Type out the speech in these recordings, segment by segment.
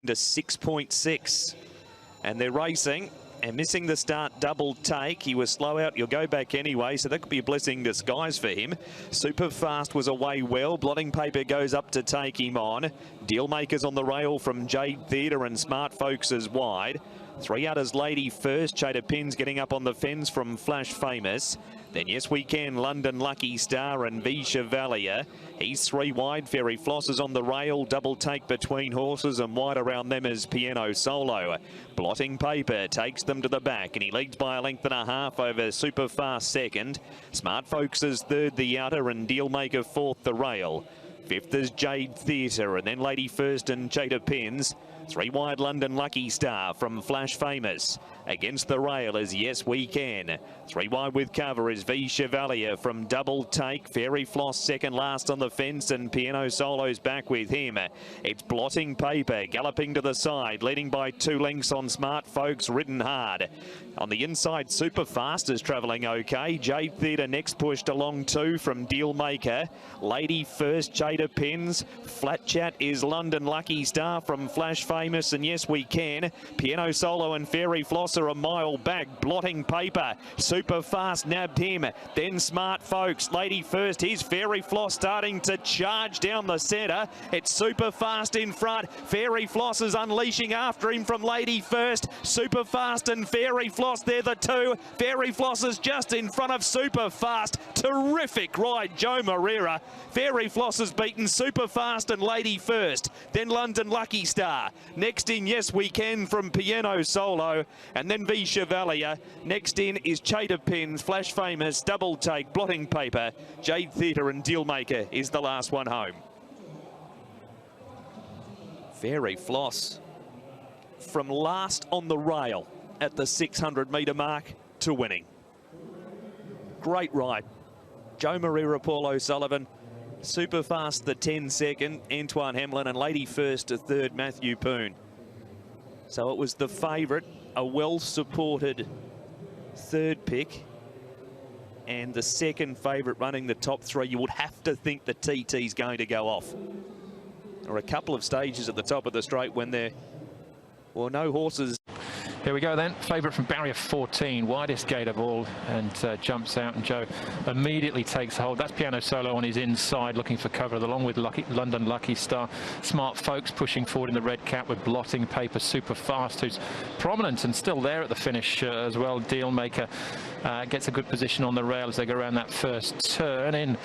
to 6.6, and they're racing and missing the start double take. He was slow out, you'll go back anyway, so that could be a blessing in disguise for him. Super Fast was away well. Blotting Paper goes up to take him on. Dealmakers on the rail from Jade Theatre, and Smart Folks is wide. 3 others, Lady First. Chater Pins getting up on the fence from Flash Famous. Then Yes We Can, London Lucky Star, and V Chevalier. He's 3 wide. Fairy Floss is on the rail. Double take between horses, and wide around them is Piano Solo. Blotting Paper takes them to the back, and he leads by a length and a half over Super Fast second. Smart Folks is third, the outer, and Dealmaker fourth, the rail. Fifth is Jade Theatre, and then Lady First and Chater Pins. 3 wide, London Lucky Star from Flash Famous. Against the rail is Yes We Can. 3 wide with cover is V Chevalier from Double Take. Fairy Floss second last on the fence, and Piano Solo's back with him. It's Blotting Paper galloping to the side, leading by 2 lengths on Smart Folks, ridden hard. On the inside, Super Fast is travelling okay. Jade Theatre next pushed along 2 from Dealmaker. Lady First, Chater Pins. Flat Chat is London Lucky Star from Flash Famous, and Yes We Can. Piano Solo and Fairy Floss are a mile back. Blotting Paper, Super Fast nabbed him. Then Smart Folks, Lady First. Here's Fairy Floss starting to charge down the centre. It's Super Fast in front. Fairy Floss is unleashing after him from Lady First. Super Fast and Fairy Floss, they're the 2. Fairy Floss is just in front of Super Fast. Terrific ride, Joe Moreira. Fairy Floss has beaten Super Fast and Lady First. Then London Lucky Star. Next in, Yes We Can from Piano Solo. And then V Chevalier. Next in is Chater Pins, Flash Famous, Double Take, Blotting Paper, Jade Theatre, and Dealmaker is the last one home. Fairy Floss from last on the rail at the 600-metre mark to winning. Great ride. Joe Moreira, Paul O'Sullivan. Super Fast, the 10-second, Antoine Hamlin, and Lady First, a third, Matthew Poon. So it was the favourite, a well-supported third pick, and the second favourite running the top 3. You would have to think the TT's going to go off. There are a couple of stages at the top of the straight when there were no horses. Here we go then. Favourite from barrier 14, widest gate of all, and jumps out, and Joe immediately takes hold. That's Piano Solo on his inside, looking for cover, along with London Lucky Star. Smart Folks pushing forward in the red cap with Blotting Paper. Super Fast, who's prominent and still there at the finish as well. Dealmaker gets a good position on the rail as they go around that first turn in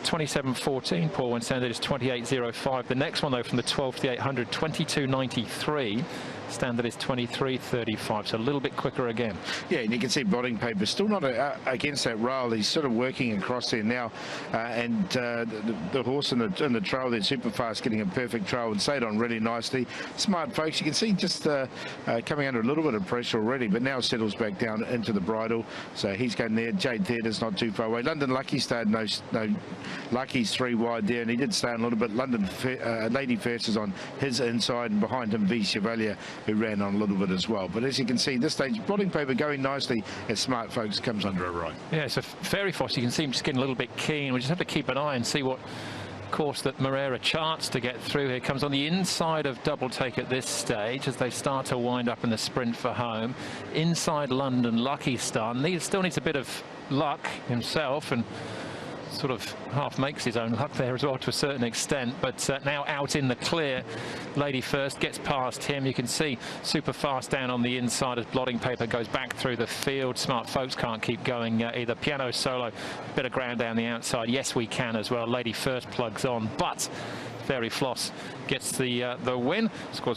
27.14. Paul, when standard is 28.05. The next one though, from the 12 to the 800, 22.93. Standard is 23.35, so a little bit quicker again. Yeah, and you can see Blotting Paper still not against that rail. He's sort of working across there now, and the horse in the trail there, Super Fast, getting a perfect trail and stayed on really nicely. Smart Folks, you can see just coming under a little bit of pressure already, but now settles back down into the bridle, so he's going there. Jade Theatre's not too far away. London Lucky Star, no Lucky's 3 wide there, and he did stay on a little bit. Lady First is on his inside, and behind him V Chevalier, who ran on a little bit as well. But as you can see, this stage, Blotting Paper going nicely as Smart Folks comes under a ride. Yeah, so Fairy Floss, you can see him just getting a little bit keen. We just have to keep an eye and see what course that Moreira charts to get through here. Comes on the inside of Double Take at this stage as they start to wind up in the sprint for home. Inside London Lucky Star. Still needs a bit of luck himself, and sort of half makes his own luck there as well to a certain extent, but now out in the clear. Lady First gets past him. You can see Super Fast down on the inside as Blotting Paper goes back through the field. Smart Folks can't keep going either. Piano Solo, bit of ground down the outside. Yes We Can as well. Lady First plugs on, but Fairy Floss gets the win. Scores